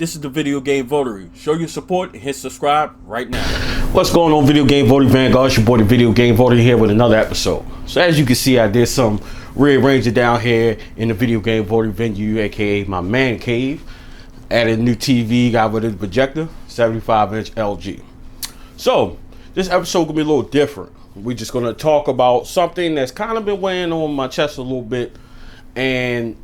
This is the Video Game VOTARY. Show your support and hit subscribe right now. What's going on, Video Game VOTARY Vanguard? It's your boy, the Video Game VOTARY, here with another episode. So as you can see, I did some rearranging down here in the Video Game VOTARY venue, aka my man cave. Added a new TV, got rid of the projector, 75-inch LG. So this episode gonna be a little different. We're just gonna talk about something that's kind of been weighing on my chest a little bit, and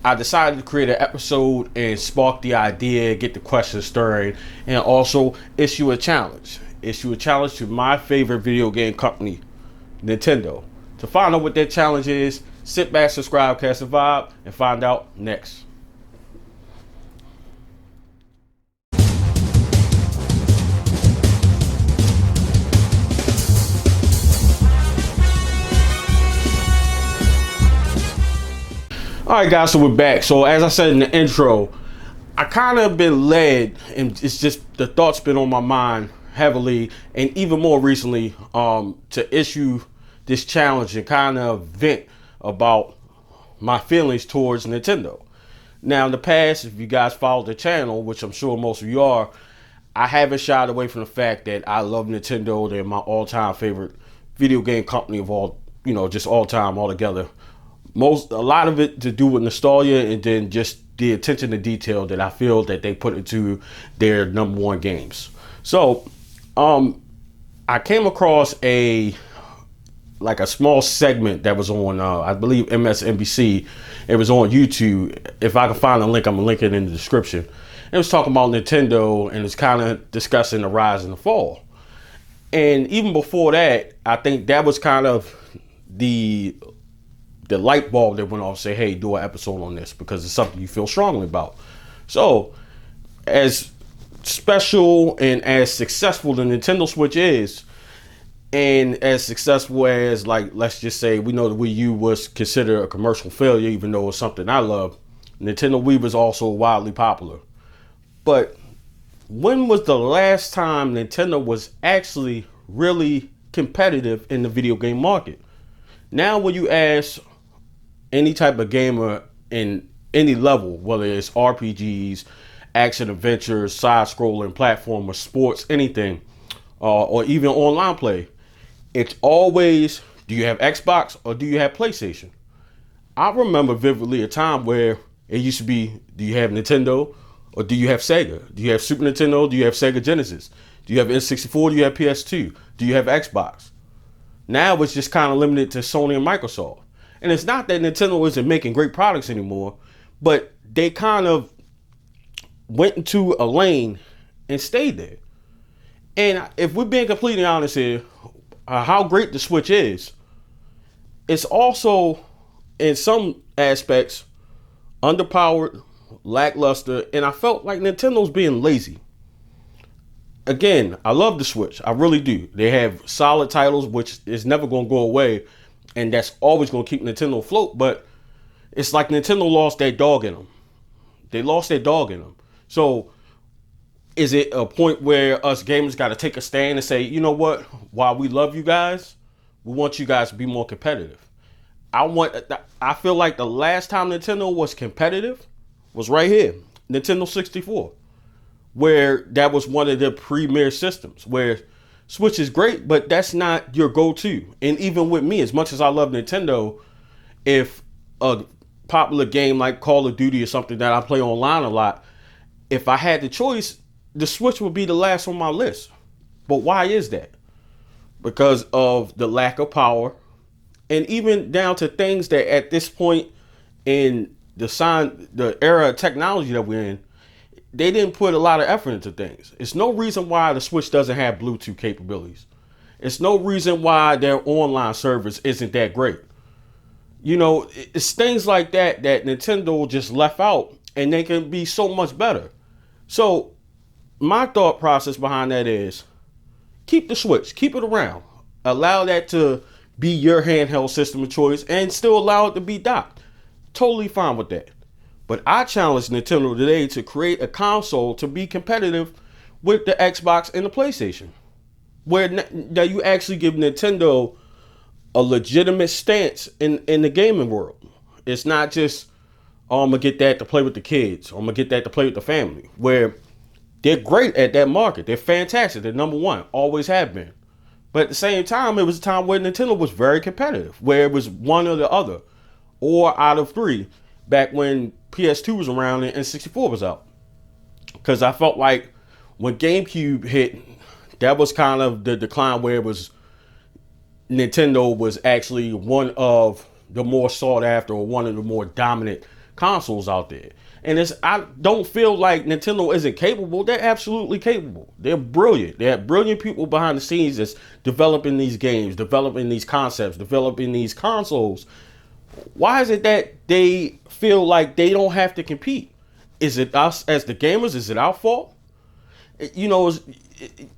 I decided to create an episode and spark the idea, get the questions stirring, and also issue a challenge. Issue a challenge to my favorite video game company, Nintendo. To find out what that challenge is, sit back, subscribe, cast a vibe, and find out next. Alright guys, so we're back. So as I said in the intro, I kind of been led, and it's just the thoughts been on my mind heavily, and even more recently, to issue this challenge and kind of vent about my feelings towards Nintendo. Now in the past, if you guys followed the channel, which I'm sure most of you are, I haven't shied away from the fact that I love Nintendo. They're my all-time favorite video game company of all, just all time, all together. A lot of it to do with nostalgia, and then just the attention to detail that I feel that they put into their number one games. So, I came across a small segment that was on, I believe MSNBC. It was on YouTube. If I can find a link, I'm gonna link it in the description. It was talking about Nintendo, and it's kind of discussing the rise and the fall. And even before that, I think that was kind of the light bulb that went off, say, hey, do an episode on this because it's something you feel strongly about. So as special and as successful the Nintendo Switch is, and as successful as, let's just say, we know the Wii U was considered a commercial failure, even though it's something I love, Nintendo Wii was also wildly popular. But when was the last time Nintendo was actually really competitive in the video game market? Now when you ask any type of gamer in any level, whether it's RPGs, action adventures, side-scrolling, platformer, sports, anything, or even online play, it's always, do you have Xbox or do you have PlayStation? I remember vividly a time where it used to be, do you have Nintendo or do you have Sega? Do you have Super Nintendo? Do you have Sega Genesis? Do you have N64? Do you have PS2? Do you have Xbox? Now it's just kind of limited to Sony and Microsoft. And it's not that Nintendo isn't making great products anymore, but they kind of went into a lane and stayed there. And if we're being completely honest here, how great the Switch is, it's also, in some aspects, underpowered, lackluster, and I felt like Nintendo's being lazy. Again, I love the Switch. I really do. They have solid titles, which is never going to go away, and that's always going to keep Nintendo afloat. But it's like Nintendo lost their dog in them. They lost their dog in them. So is it a point where us gamers got to take a stand and say, you know what? While we love you guys, we want you guys to be more competitive. I feel like the last time Nintendo was competitive was right here, Nintendo 64. Where that was one of the premier systems, where Switch is great, but that's not your go-to. And even with me, as much as I love Nintendo, if a popular game like Call of Duty or something that I play online a lot, if I had the choice, the Switch would be the last on my list. But why is that? Because of the lack of power, and even down to things that at this point in the era of technology that we're in, they didn't put a lot of effort into things. It's no reason why the Switch doesn't have Bluetooth capabilities. It's no reason why their online service isn't that great. It's things like that that Nintendo just left out, and they can be so much better. So my thought process behind that is, keep the Switch, keep it around. Allow that to be your handheld system of choice, and still allow it to be docked. Totally fine with that. But I challenge Nintendo today to create a console to be competitive with the Xbox and the PlayStation, where that you actually give Nintendo a legitimate stance in the gaming world. It's not just oh, I'm gonna get that to play with the kids, or I'm gonna get that to play with the family. Where they're great at that market. They're fantastic. They're number one. Always have been. But at the same time, it was a time where Nintendo was very competitive, where it was one or the other, or out of three, back when PS2 was around and N64 was out. Because I felt like when GameCube hit, that was kind of the decline where it was Nintendo was actually one of the more sought after or one of the more dominant consoles out there. And I don't feel like Nintendo isn't capable. They're absolutely capable. They're brilliant. They have brilliant people behind the scenes that's developing these games, developing these concepts, developing ththese consoles. Why is it that they feel like they don't have to compete? Is it us as the gamers? Is it our fault? You know,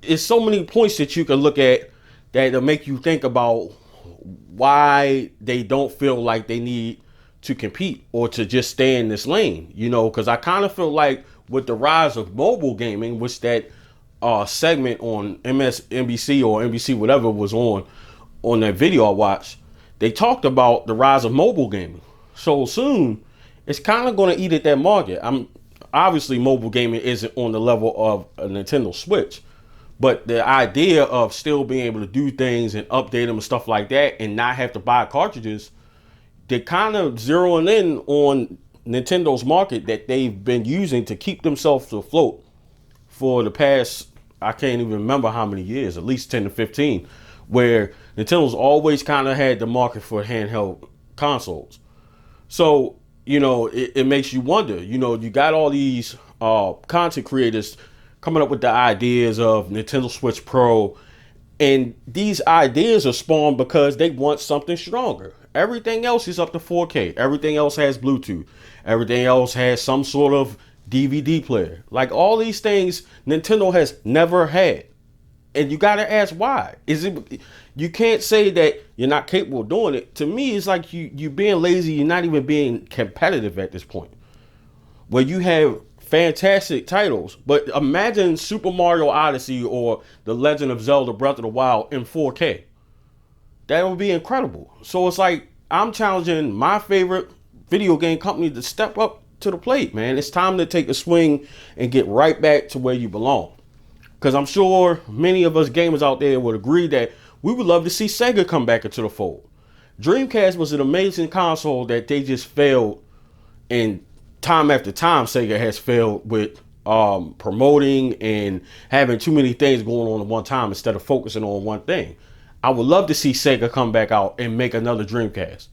it's so many points that you can look at that'll make you think about why they don't feel like they need to compete or to just stay in this lane, you know, because I kind of feel like with the rise of mobile gaming, which that segment on MSNBC or NBC, whatever was on that video I watched, they talked about the rise of mobile gaming. So soon, it's kind of going to eat at that market. Obviously mobile gaming isn't on the level of a Nintendo Switch, but the idea of still being able to do things and update them and stuff like that and not have to buy cartridges, they're kind of zeroing in on Nintendo's market that they've been using to keep themselves afloat for the past, I can't even remember how many years, at least 10 to 15, where Nintendo's always kind of had the market for handheld consoles. So, you know, it makes you wonder, you know, you got all these content creators coming up with the ideas of Nintendo Switch Pro, and these ideas are spawned because they want something stronger. Everything else is up to 4K. Everything else has Bluetooth. Everything else has some sort of DVD player. Like all these things Nintendo has never had. And you gotta ask why. You can't say that you're not capable of doing it. To me, it's like you being lazy, you're not even being competitive at this point. Where you have fantastic titles, but imagine Super Mario Odyssey or The Legend of Zelda Breath of the Wild in 4K. That would be incredible. So it's like I'm challenging my favorite video game company to step up to the plate, man. It's time to take a swing and get right back to where you belong. Because I'm sure many of us gamers out there would agree that we would love to see Sega come back into the fold. Dreamcast was an amazing console that they just failed, and time after time Sega has failed with promoting and having too many things going on at one time instead of focusing on one thing. I would love to see Sega come back out and make another Dreamcast.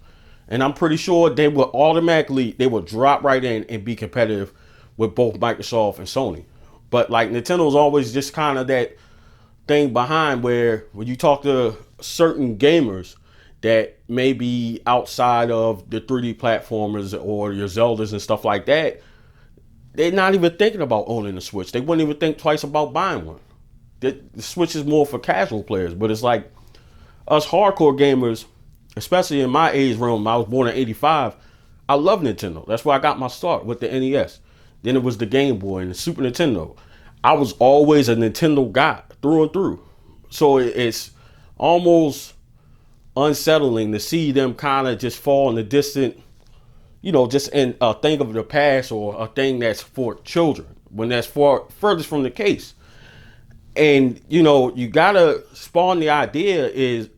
And I'm pretty sure they will drop right in and be competitive with both Microsoft and Sony. But like Nintendo's always just kind of that thing behind where when you talk to certain gamers that may be outside of the 3D platformers or your Zeldas and stuff like that, they're not even thinking about owning a Switch. They wouldn't even think twice about buying one. The Switch is more for casual players, but it's like us hardcore gamers, especially in my age realm, I was born in 85, I love Nintendo. That's where I got my start with the NES. Then it was the Game Boy and the Super Nintendo. I was always a Nintendo guy through and through. So it's almost unsettling to see them kind of just fall in the distant, you know, just in a thing of the past or a thing that's for children when that's furthest from the case. And, you know, you got to spawn the idea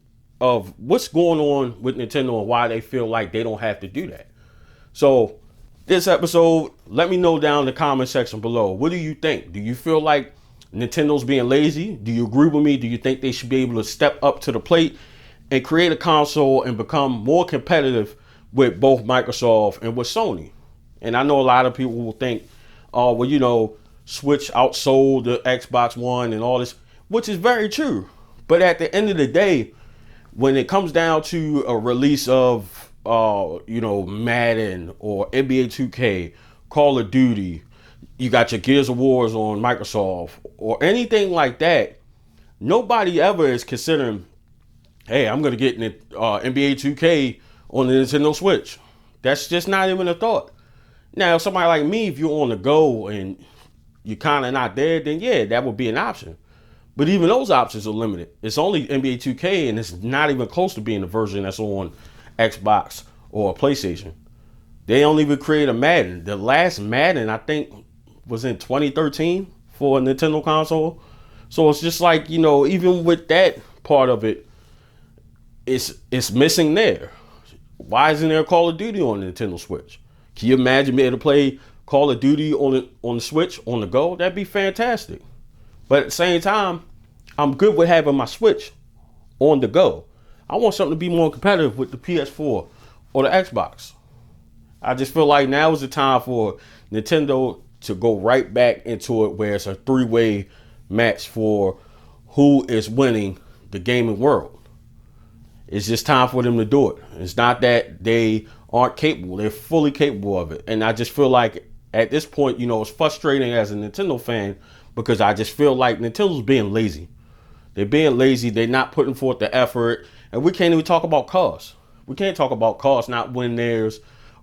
of what's going on with Nintendo and why they feel like they don't have to do that. So this episode, let me know down in the comment section below. What do you think? Do you feel like Nintendo's being lazy? Do you agree with me? Do you think they should be able to step up to the plate and create a console and become more competitive with both Microsoft and with Sony? And I know a lot of people will think, oh, well, you know, Switch outsold the Xbox One and all this, which is very true. But at the end of the day, when it comes down to a release of you know, Madden or NBA 2K, Call of Duty, you got your Gears of Wars on Microsoft or anything like that, nobody ever is considering, hey, I'm going to get NBA 2K on the Nintendo Switch. That's just not even a thought. Now, if somebody like me, if you're on the go and you're kind of not there, then yeah, that would be an option. But even those options are limited. It's only NBA 2K, and it's not even close to being the version that's on Xbox or PlayStation. They don't even create a Madden. The last Madden, I think, was in 2013 for a Nintendo console. So it's just like, even with that part of it, it's missing there. Why isn't there Call of Duty on the Nintendo Switch? Can you imagine being able to play Call of Duty on the Switch on the go? That'd be fantastic. But at the same time, I'm good with having my Switch on the go. I want something to be more competitive with the PS4 or the Xbox. I just feel like now is the time for Nintendo to go right back into it, where it's a three-way match for who is winning the gaming world. It's just time for them to do it. It's not that they aren't capable. They're fully capable of it. And I just feel like at this point, it's frustrating as a Nintendo fan, because I just feel like Nintendo's being lazy. They're being lazy. They're not putting forth the effort. And we can't even talk about cost. We can't talk about cost, not when there's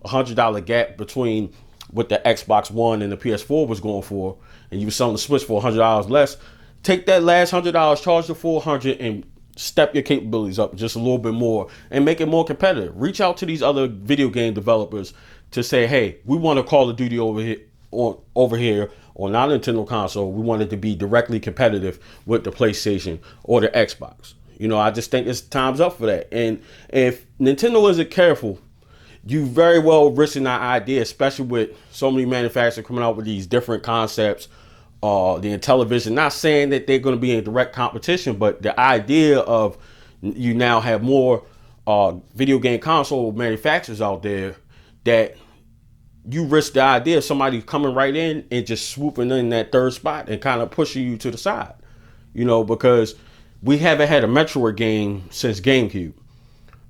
$100 gap between what the Xbox One and the PS4 was going for, and you were selling the Switch for $100 less. Take that last $100, charge the full $100, and step your capabilities up just a little bit more and make it more competitive. Reach out to these other video game developers to say, hey, we want a Call of Duty over here on our Nintendo console. We want it to be directly competitive with the PlayStation or the Xbox. I just think it's time's up for that. And if Nintendo isn't careful, you very well risking that idea, especially with so many manufacturers coming out with these different concepts. The Intellivision, not saying that they're going to be in direct competition, but the idea of you now have more video game console manufacturers out there, that you risk the idea of somebody coming right in and just swooping in that third spot and kind of pushing you to the side, because we haven't had a Metroid game since GameCube.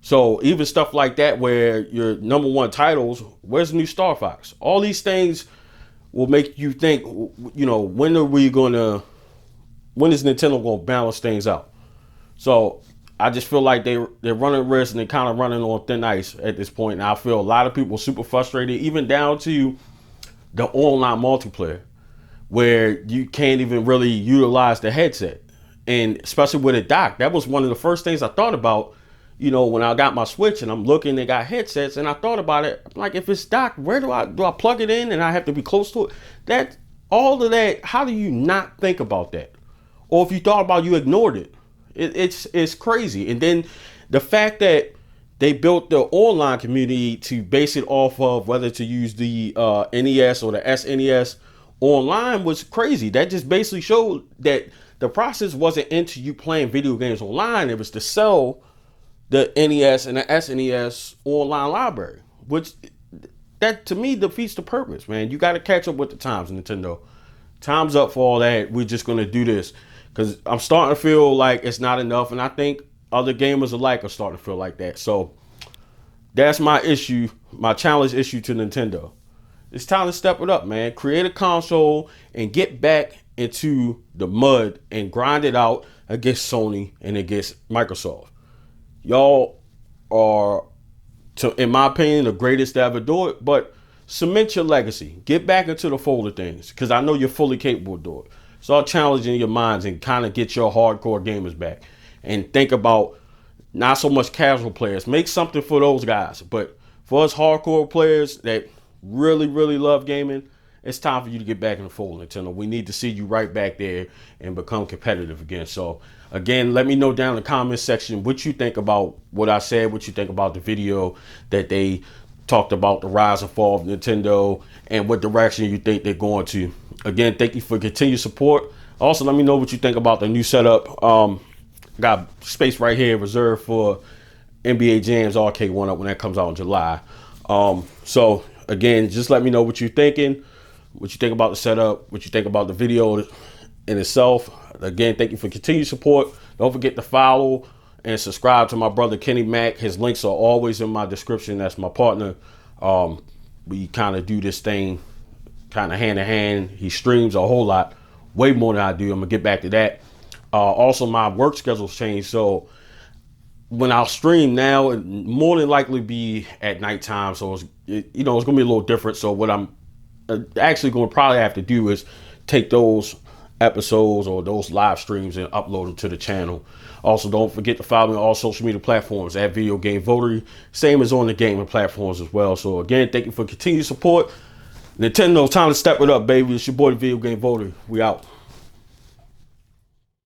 So even stuff like that, where your number one titles, where's the new Star Fox? All these things will make you think, when is Nintendo going to balance things out? So I just feel like they're running risk, and they're kind of running on thin ice at this point. And I feel a lot of people are super frustrated, even down to the online multiplayer, where you can't even really utilize the headset. And especially with a dock, that was one of the first things I thought about, when I got my Switch and I'm looking, they got headsets, and I thought about it, like, if it's docked, where do I plug it in, and I have to be close to it? All of that, how do you not think about that? Or if you thought about it, you ignored it. It's crazy. And then the fact that they built the online community to base it off of whether to use the NES or the SNES online was crazy. That just basically showed that the process wasn't into you playing video games online. It was to sell the NES and the SNES online library, which that to me defeats the purpose, man. You got to catch up with the times, Nintendo. Time's up for all that. We're just going to do this, because I'm starting to feel like it's not enough, and I think other gamers alike are starting to feel like that. So that's my issue, my challenge issue to Nintendo. It's time to step it up, man. Create a console and get back into the mud and grind it out against Sony and against Microsoft. Y'all are, in my opinion, the greatest to ever do it, but cement your legacy. Get back into the fold of things, because I know you're fully capable of doing it. Start challenging your minds and kind of get your hardcore gamers back. And think about not so much casual players. Make something for those guys. But for us hardcore players that really, really love gaming, it's time for you to get back in the fold, Nintendo. We need to see you right back there and become competitive again. So, again, let me know down in the comment section what you think about what I said, what you think about the video that they talked about, the rise and fall of Nintendo, and what direction you think they're going to. Again, thank you for continued support. Also, let me know what you think about the new setup. Got space right here reserved for NBA Jam's Arcade 1-Up when that comes out in July. So, again, just let me know what you're thinking. What you think about the setup, what you think about the video in itself. Again, thank you for continued support. Don't forget to follow and subscribe to my brother Kenny Mack. His links are always in my description. That's my partner. We kind of do this thing kind of hand in hand. He streams a whole lot, way more than I do. I'm gonna get back to that. Also, my work schedule's changed, so when I'll stream now, it more than likely be at nighttime. So it's gonna be a little different. So what I'm actually going to probably have to do is take those episodes or those live streams and upload them to the channel. Also, don't forget to follow me on all social media platforms at Video Game Votary, same as on the gaming platforms as well. So again, thank you for continued support. Nintendo, time to step it up, baby. It's your boy, the Video Game Votary. We out.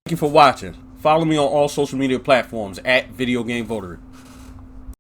Thank you for watching. Follow me on all social media platforms at Video Game Votary.